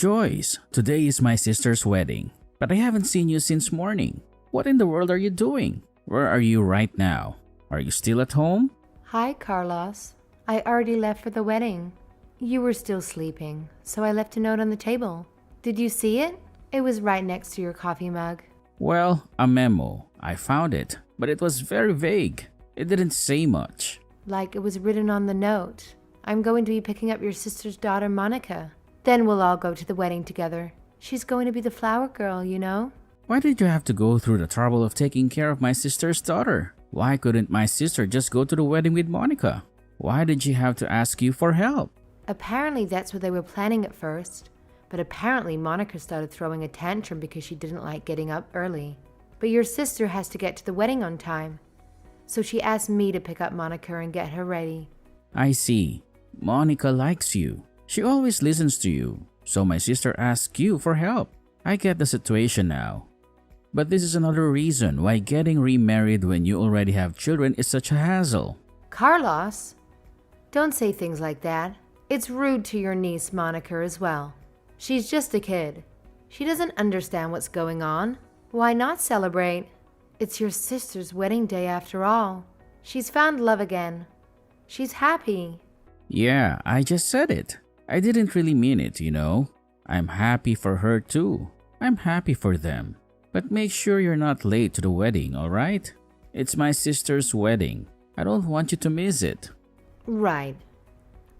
Joyce, today is my sister's wedding, but I haven't seen you since morning. What in the world are you doing? Where are you right now? Are you still at home? Hi, Carlos. I already left for the wedding. You were still sleeping, so I left a note on the table. Did you see it? It was right next to your coffee mug. Well, a memo. I found it, but it was very vague. It didn't say much. Like it was written on the note. I'm going to be picking up your sister's daughter, Monica. Then we'll all go to the wedding together. She's going to be the flower girl, you know? Why did you have to go through the trouble of taking care of my sister's daughter? Why couldn't my sister just go to the wedding with Monica? Why did she have to ask you for help? Apparently that's what they were planning at first. But apparently Monica started throwing a tantrum because she didn't like getting up early. But your sister has to get to the wedding on time. So she asked me to pick up Monica and get her ready. I see. Monica likes you. She always listens to you. So my sister asked you for help. I get the situation now. But this is another reason why getting remarried when you already have children is such a hassle. Carlos, don't say things like that. It's rude to your niece Monica as well. She's just a kid. She doesn't understand what's going on. Why not celebrate? It's your sister's wedding day after all. She's found love again. She's happy. Yeah, I just said it. I didn't really mean it, you know. I'm happy for her too. I'm happy for them. But make sure you're not late to the wedding, alright? It's my sister's wedding. I don't want you to miss it. Right.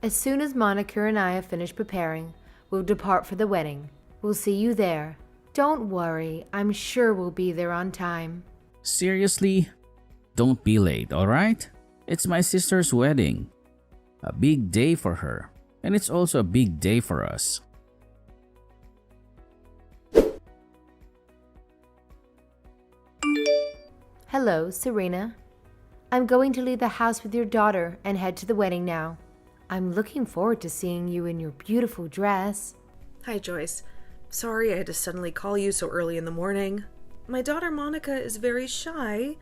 As soon as Monica and I have finished preparing, we'll depart for the wedding. We'll see you there. Don't worry, I'm sure we'll be there on time. Seriously? Don't be late, alright? It's my sister's wedding. A big day for her. And it's also a big day for us. Hello, Serena. I'm going to leave the house with your daughter and head to the wedding now. I'm looking forward to seeing you in your beautiful dress. Hi, Joyce. Sorry I had to suddenly call you so early in the morning. My daughter Monica is very shy,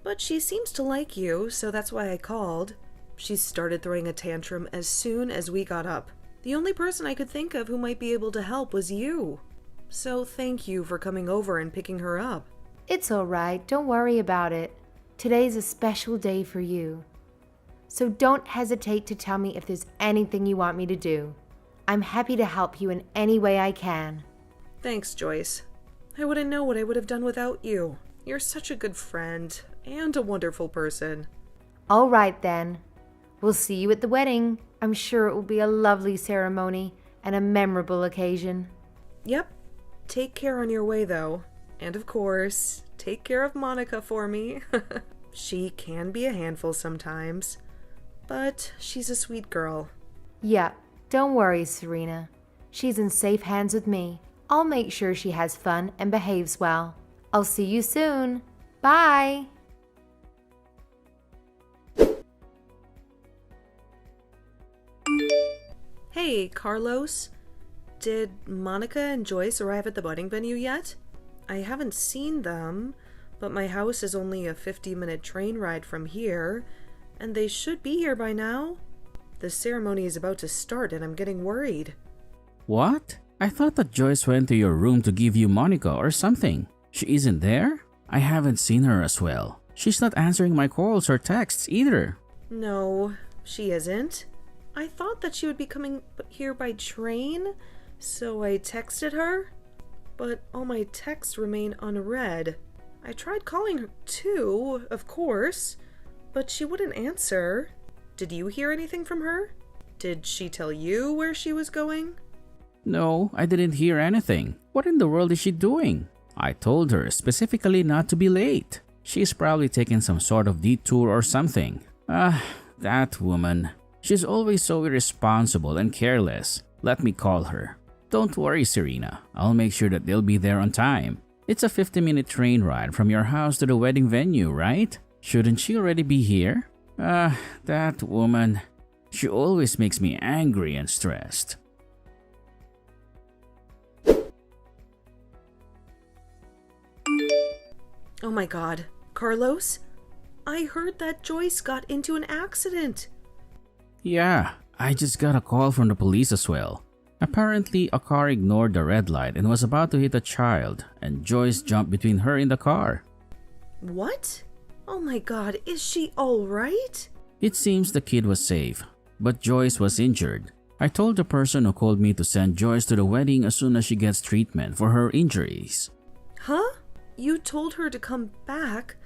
but she seems to like you, so that's why I called. She started throwing a tantrum as soon as we got up. The only person I could think of who might be able to help was you. So thank you for coming over and picking her up. It's all right, don't worry about it. Today's a special day for you. So don't hesitate to tell me if there's anything you want me to do. I'm happy to help you in any way I can. Thanks, Joyce. I wouldn't know what I would have done without you. You're such a good friend and a wonderful person. All right then. We'll see you at the wedding. I'm sure it will be a lovely ceremony and a memorable occasion. Yep. Take care on your way, though. And of course, take care of Monica for me. She can be a handful sometimes, but she's a sweet girl. Yeah, don't worry, Serena. She's in safe hands with me. I'll make sure she has fun and behaves well. I'll see you soon. Bye! Hey, Carlos. Did Monica and Joyce arrive at the wedding venue yet? I haven't seen them, but my house is only a 50-minute train ride from here, and they should be here by now. The ceremony is about to start and I'm getting worried. What? I thought that Joyce went to your room to give you Monica or something. She isn't there? I haven't seen her as well. She's not answering my calls or texts either. No, she isn't. I thought that she would be coming here by train, so I texted her. But all my texts remain unread. I tried calling her too, of course, but she wouldn't answer. Did you hear anything from her? Did she tell you where she was going? No, I didn't hear anything. What in the world is she doing? I told her specifically not to be late. She's probably taking some sort of detour or something. That woman. She's always so irresponsible and careless. Let me call her. Don't worry, Serena. I'll make sure that they'll be there on time. It's a 50-minute train ride from your house to the wedding venue, right? Shouldn't she already be here? That woman. She always makes me angry and stressed. Oh my god. Carlos? I heard that Joyce got into an accident. Yeah, I just got a call from the police as well. Apparently, a car ignored the red light and was about to hit a child, and Joyce jumped between her and the car. What? Oh my god, is she alright? It seems the kid was safe, but Joyce was injured. I told the person who called me to send Joyce to the wedding as soon as she gets treatment for her injuries. Huh? You told her to come back,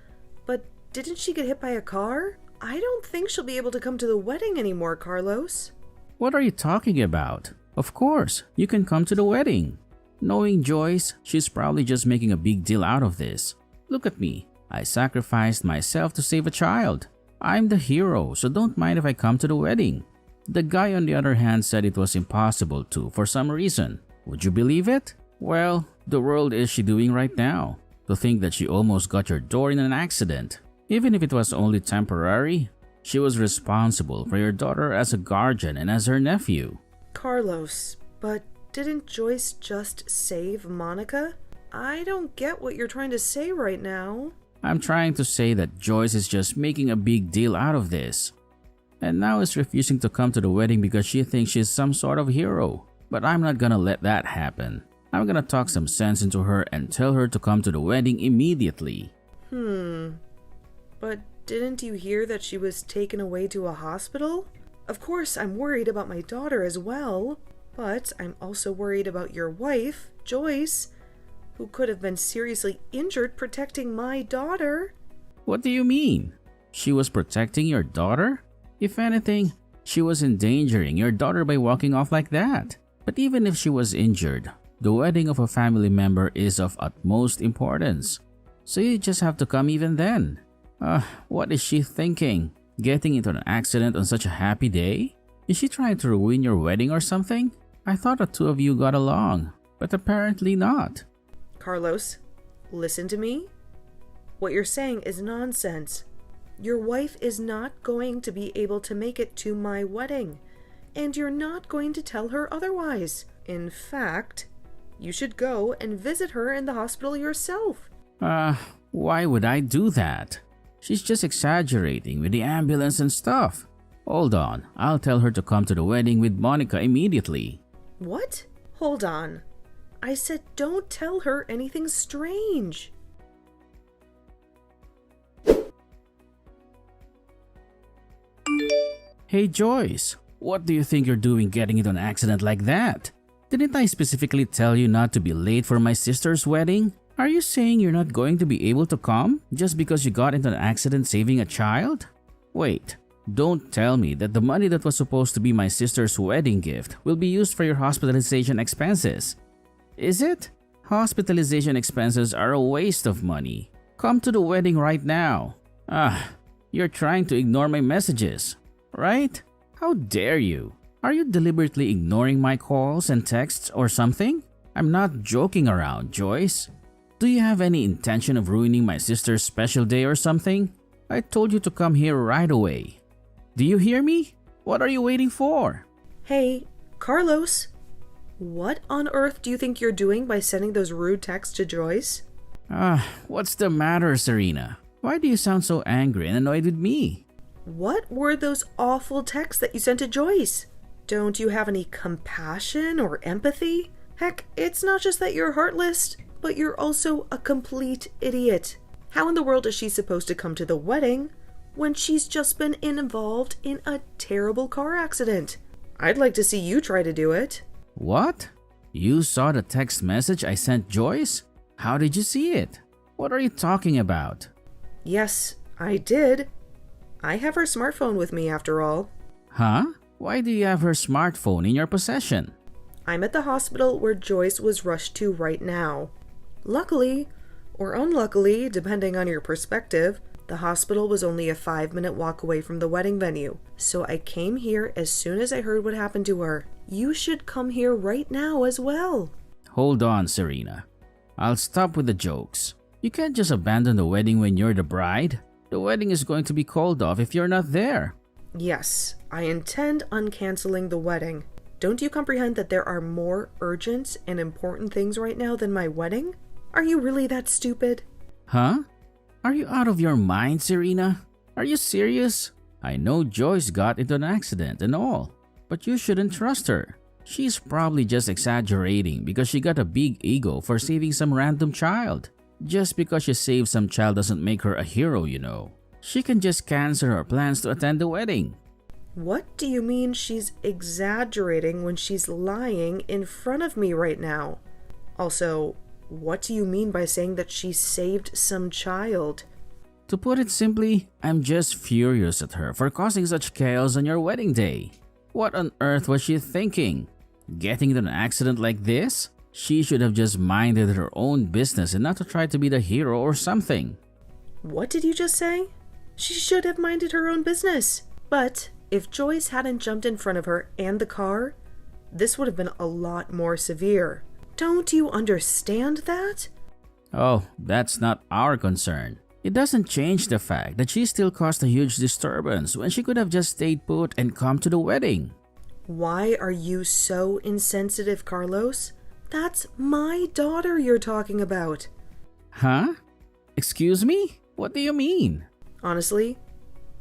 but didn't she get hit by a car? I don't think she'll be able to come to the wedding anymore, Carlos. What are you talking about? Of course, you can come to the wedding. Knowing Joyce, she's probably just making a big deal out of this. Look at me. I sacrificed myself to save a child. I'm the hero, so don't mind if I come to the wedding. The guy on the other hand said it was impossible to for some reason. Would you believe it? Well, the world is she doing right now? To think that she almost got your door in an accident. Even if it was only temporary, she was responsible for your daughter as a guardian and as her nephew. Carlos, but didn't Joyce just save Monica? I don't get what you're trying to say right now. I'm trying to say that Joyce is just making a big deal out of this. And now is refusing to come to the wedding because she thinks she's some sort of hero. But I'm not gonna let that happen. I'm gonna talk some sense into her and tell her to come to the wedding immediately. But didn't you hear that she was taken away to a hospital? Of course, I'm worried about my daughter as well. But I'm also worried about your wife, Joyce, who could have been seriously injured protecting my daughter. What do you mean? She was protecting your daughter? If anything, she was endangering your daughter by walking off like that. But even if she was injured, the wedding of a family member is of utmost importance. So you just have to come even then. What is she thinking? Getting into an accident on such a happy day? Is she trying to ruin your wedding or something? I thought the two of you got along, but apparently not. Carlos, listen to me. What you're saying is nonsense. Your wife is not going to be able to make it to my wedding, and you're not going to tell her otherwise. In fact, you should go and visit her in the hospital yourself. Why would I do that? She's just exaggerating with the ambulance and stuff. Hold on, I'll tell her to come to the wedding with Monica immediately. What? Hold on. I said don't tell her anything strange. Hey Joyce, what do you think you're doing getting into an accident like that? Didn't I specifically tell you not to be late for my sister's wedding? Are you saying you're not going to be able to come just because you got into an accident saving a child? Wait, don't tell me that the money that was supposed to be my sister's wedding gift will be used for your hospitalization expenses. Is it? Hospitalization expenses are a waste of money. Come to the wedding right now. You're trying to ignore my messages, right? How dare you? Are you deliberately ignoring my calls and texts or something? I'm not joking around, Joyce. Do you have any intention of ruining my sister's special day or something? I told you to come here right away. Do you hear me? What are you waiting for? Hey, Carlos. What on earth do you think you're doing by sending those rude texts to Joyce? What's the matter, Serena? Why do you sound so angry and annoyed with me? What were those awful texts that you sent to Joyce? Don't you have any compassion or empathy? Heck, it's not just that you're heartless, but you're also a complete idiot. How in the world is she supposed to come to the wedding when she's just been involved in a terrible car accident? I'd like to see you try to do it. What? You saw the text message I sent Joyce? How did you see it? What are you talking about? Yes, I did. I have her smartphone with me after all. Huh? Why do you have her smartphone in your possession? I'm at the hospital where Joyce was rushed to right now. Luckily, or unluckily, depending on your perspective, the hospital was only a 5-minute walk away from the wedding venue. So I came here as soon as I heard what happened to her. You should come here right now as well. Hold on, Serena. I'll stop with the jokes. You can't just abandon the wedding when you're the bride. The wedding is going to be called off if you're not there. Yes, I intend on canceling the wedding. Don't you comprehend that there are more urgent and important things right now than my wedding? Are you really that stupid? Huh? Are you out of your mind, Serena? Are you serious? I know Joyce got into an accident and all, but you shouldn't trust her. She's probably just exaggerating because she got a big ego for saving some random child. Just because she saved some child doesn't make her a hero, you know. She can just cancel her plans to attend the wedding. What do you mean she's exaggerating when she's lying in front of me right now? Also, what do you mean by saying that she saved some child? To put it simply, I'm just furious at her for causing such chaos on your wedding day. What on earth was she thinking? Getting into an accident like this? She should have just minded her own business and not to try to be the hero or something. What did you just say? She should have minded her own business. But if Joyce hadn't jumped in front of her and the car, this would have been a lot more severe. Don't you understand that? Oh, that's not our concern. It doesn't change the fact that she still caused a huge disturbance when she could have just stayed put and come to the wedding. Why are you so insensitive, Carlos? That's my daughter you're talking about. Huh? Excuse me? What do you mean? Honestly,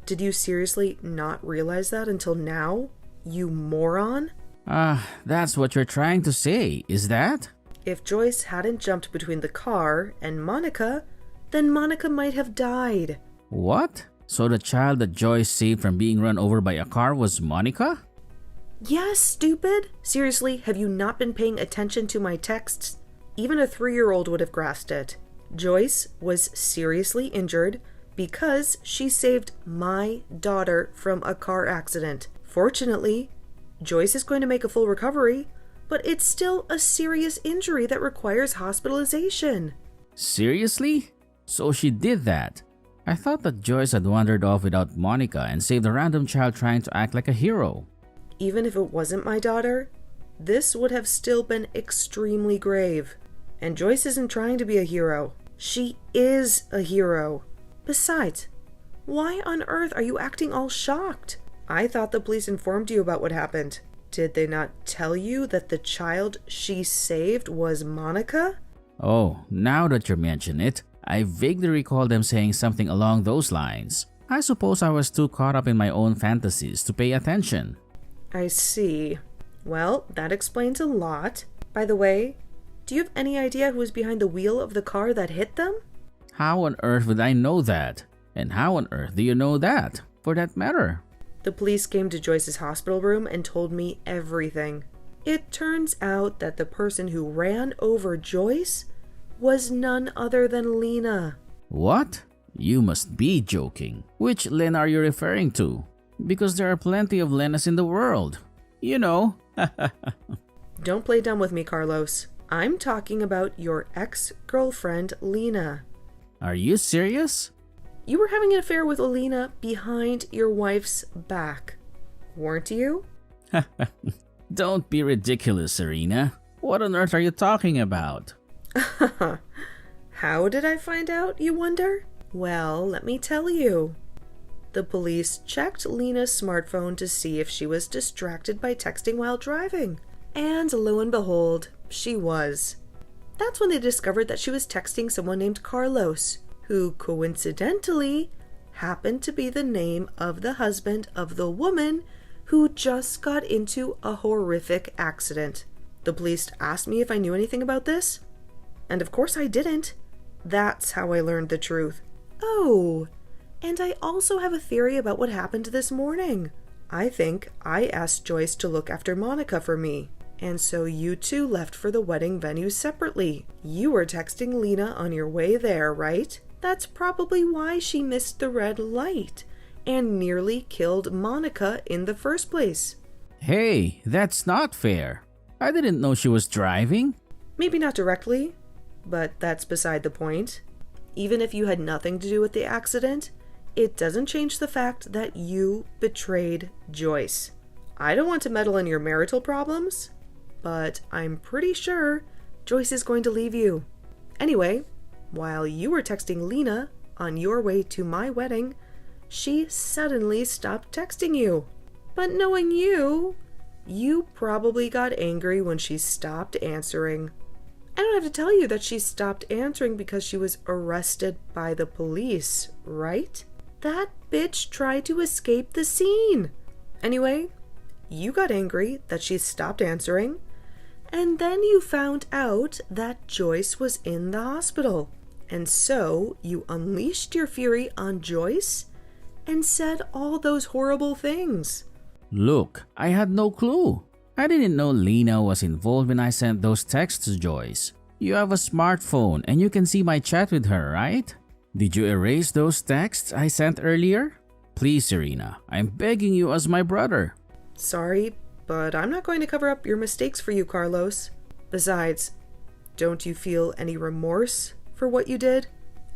did you seriously not realize that until now? You moron? That's what you're trying to say, is that? If Joyce hadn't jumped between the car and Monica, then Monica might have died. What? So the child that Joyce saved from being run over by a car was Monica? Yes, stupid. Seriously, have you not been paying attention to my texts? Even a 3-year-old would have grasped it. Joyce was seriously injured because she saved my daughter from a car accident. Fortunately, Joyce is going to make a full recovery, but it's still a serious injury that requires hospitalization. Seriously? So she did that? I thought that Joyce had wandered off without Monica and saved a random child trying to act like a hero. Even if it wasn't my daughter, this would have still been extremely grave. And Joyce isn't trying to be a hero. She is a hero. Besides, why on earth are you acting all shocked? I thought the police informed you about what happened. Did they not tell you that the child she saved was Monica? Oh, now that you mention it, I vaguely recall them saying something along those lines. I suppose I was too caught up in my own fantasies to pay attention. I see. Well, that explains a lot. By the way, do you have any idea who was behind the wheel of the car that hit them? How on earth would I know that? And how on earth do you know that, for that matter? The police came to Joyce's hospital room and told me everything. It turns out that the person who ran over Joyce was none other than Lena. What? You must be joking. Which Len are you referring to? Because there are plenty of Lenas in the world. You know. Don't play dumb with me, Carlos. I'm talking about your ex-girlfriend, Lena. Are you serious? You were having an affair with Alina behind your wife's back, weren't you? Don't be ridiculous, Serena. What on earth are you talking about? How did I find out, you wonder? Well, let me tell you. The police checked Lena's smartphone to see if she was distracted by texting while driving. And lo and behold, she was. That's when they discovered that she was texting someone named Carlos, who coincidentally happened to be the name of the husband of the woman who just got into a horrific accident. The police asked me if I knew anything about this, and of course I didn't. That's how I learned the truth. Oh, and I also have a theory about what happened this morning. I think I asked Joyce to look after Monica for me, and so you two left for the wedding venue separately. You were texting Lena on your way there, right? That's probably why she missed the red light and nearly killed Monica in the first place. Hey, that's not fair. I didn't know she was driving. Maybe not directly, but that's beside the point. Even if you had nothing to do with the accident, it doesn't change the fact that you betrayed Joyce. I don't want to meddle in your marital problems, but I'm pretty sure Joyce is going to leave you. Anyway, while you were texting Lena on your way to my wedding, she suddenly stopped texting you. But knowing you, you probably got angry when she stopped answering. I don't have to tell you that she stopped answering because she was arrested by the police, right? That bitch tried to escape the scene. Anyway, You got angry that she stopped answering, and then you found out that Joyce was in the hospital. And so you unleashed your fury on Joyce and said all those horrible things. Look, I had no clue. I didn't know Lena was involved when I sent those texts to Joyce. You have a smartphone and you can see my chat with her, right? Did you erase those texts I sent earlier? Please, Serena, I'm begging you as my brother. Sorry, but I'm not going to cover up your mistakes for you, Carlos. Besides, don't you feel any remorse for what you did?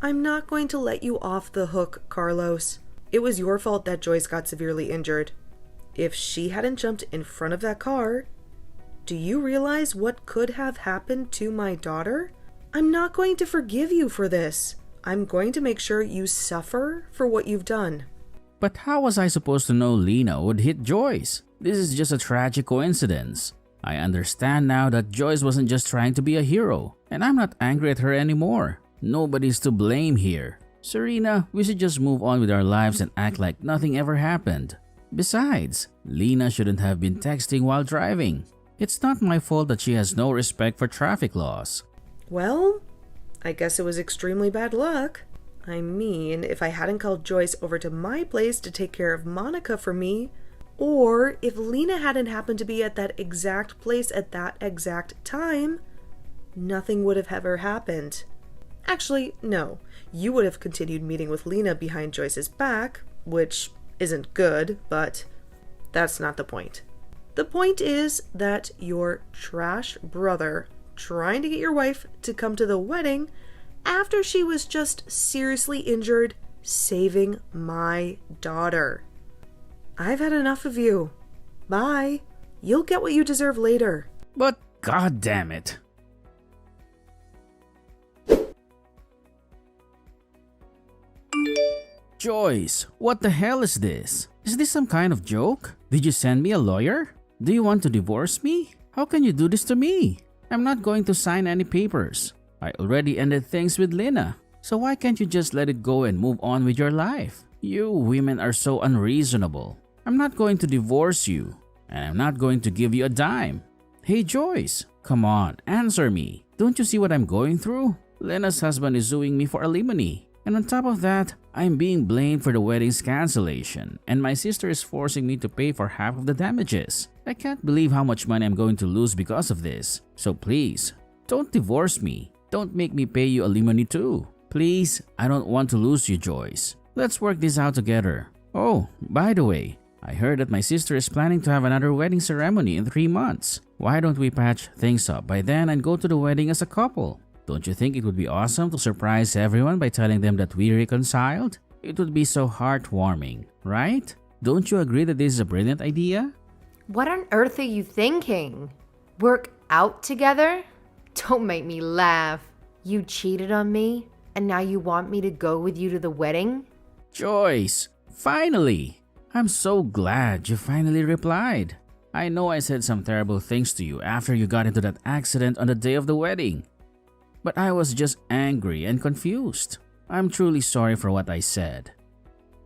I'm not going to let you off the hook, Carlos. It was your fault that Joyce got severely injured. If she hadn't jumped in front of that car, do you realize what could have happened to my daughter? I'm not going to forgive you for this. I'm going to make sure you suffer for what you've done. But how was I supposed to know Lena would hit Joyce? This is just a tragic coincidence. I understand now that Joyce wasn't just trying to be a hero, and I'm not angry at her anymore. Nobody's to blame here. Serena, we should just move on with our lives and act like nothing ever happened. Besides, Lena shouldn't have been texting while driving. It's not my fault that she has no respect for traffic laws. Well, I guess it was extremely bad luck. I mean, if I hadn't called Joyce over to my place to take care of Monica for me, or if Lena hadn't happened to be at that exact place at that exact time, nothing would have ever happened. Actually, no. You would have continued meeting with Lena behind Joyce's back, which isn't good, but that's not the point. The point is that your trash brother trying to get your wife to come to the wedding after she was just seriously injured saving my daughter. I've had enough of you. Bye. You'll get what you deserve later. But god damn it. Joyce, what the hell is this? Is this some kind of joke? Did you send me a lawyer? Do you want to divorce me? How can you do this to me? I'm not going to sign any papers. I already ended things with Lena. So why can't you just let it go and move on with your life? You women are so unreasonable. I'm not going to divorce you. And I'm not going to give you a dime. Hey Joyce, come on, answer me. Don't you see what I'm going through? Lena's husband is suing me for alimony. And on top of that, I'm being blamed for the wedding's cancellation, and my sister is forcing me to pay for half of the damages. I can't believe how much money I'm going to lose because of this. So please, don't divorce me. Don't make me pay you alimony too. Please, I don't want to lose you, Joyce. Let's work this out together. Oh, by the way, I heard that my sister is planning to have another wedding ceremony in 3 months. Why don't we patch things up by then and go to the wedding as a couple? Don't you think it would be awesome to surprise everyone by telling them that we reconciled? It would be so heartwarming, right? Don't you agree that this is a brilliant idea? What on earth are you thinking? Work out together? Don't make me laugh. You cheated on me, and now you want me to go with you to the wedding? Joyce, finally! I'm so glad you finally replied. I know I said some terrible things to you after you got into that accident on the day of the wedding. But I was just angry and confused. I'm truly sorry for what I said.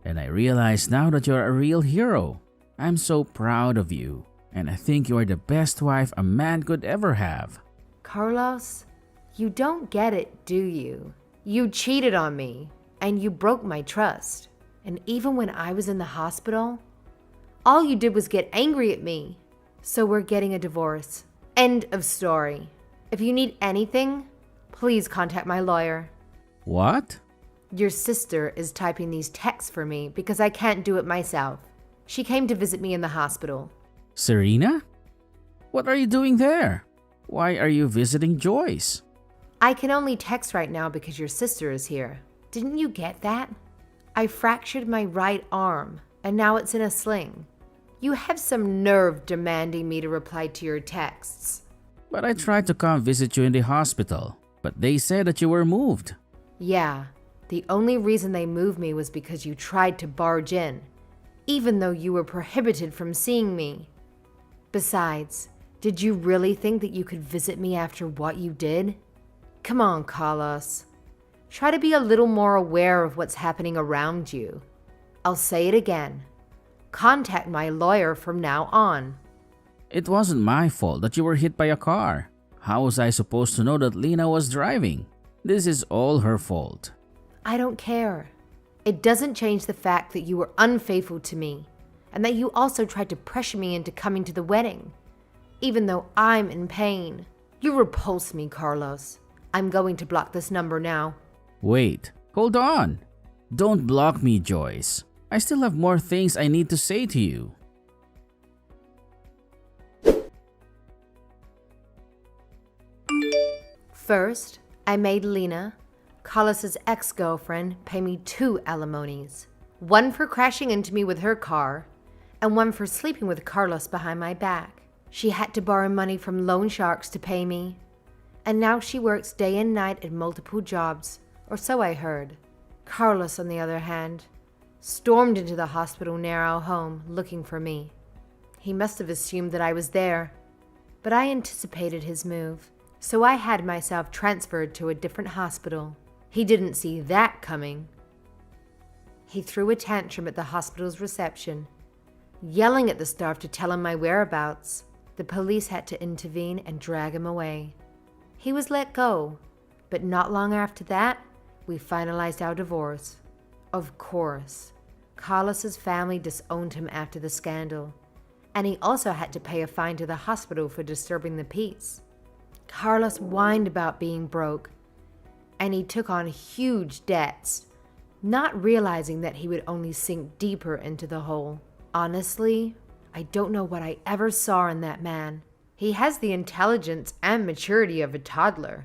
And I realize now that you're a real hero. I'm so proud of you. And I think you are the best wife a man could ever have. Carlos, you don't get it, do you? You cheated on me, and you broke my trust. And even when I was in the hospital, all you did was get angry at me. So we're getting a divorce. End of story. If you need anything, please contact my lawyer. What? Your sister is typing these texts for me because I can't do it myself. She came to visit me in the hospital. Serena? What are you doing there? Why are you visiting Joyce? I can only text right now because your sister is here. Didn't you get that? I fractured my right arm, and now it's in a sling. You have some nerve demanding me to reply to your texts. But I tried to come visit you in the hospital. But they said that you were moved. Yeah, the only reason they moved me was because you tried to barge in, even though you were prohibited from seeing me. Besides, did you really think that you could visit me after what you did? Come on, Carlos. Try to be a little more aware of what's happening around you. I'll say it again. Contact my lawyer from now on. It wasn't my fault that you were hit by a car. How was I supposed to know that Lena was driving? This is all her fault. I don't care. It doesn't change the fact that you were unfaithful to me and that you also tried to pressure me into coming to the wedding, even though I'm in pain. You repulse me, Carlos. I'm going to block this number now. Wait, hold on. Don't block me, Joyce. I still have more things I need to say to you. First, I made Lena, Carlos's ex-girlfriend, pay me 2 alimonies. One for crashing into me with her car, and one for sleeping with Carlos behind my back. She had to borrow money from loan sharks to pay me, and now she works day and night at multiple jobs, or so I heard. Carlos, on the other hand, stormed into the hospital near our home looking for me. He must have assumed that I was there, but I anticipated his move, so I had myself transferred to a different hospital. He didn't see that coming. He threw a tantrum at the hospital's reception, yelling at the staff to tell him my whereabouts. The police had to intervene and drag him away. He was let go, but not long after that, we finalized our divorce. Of course, Carlos's family disowned him after the scandal, and he also had to pay a fine to the hospital for disturbing the peace. Carlos whined about being broke, and he took on huge debts, not realizing that he would only sink deeper into the hole. Honestly, I don't know what I ever saw in that man. He has the intelligence and maturity of a toddler,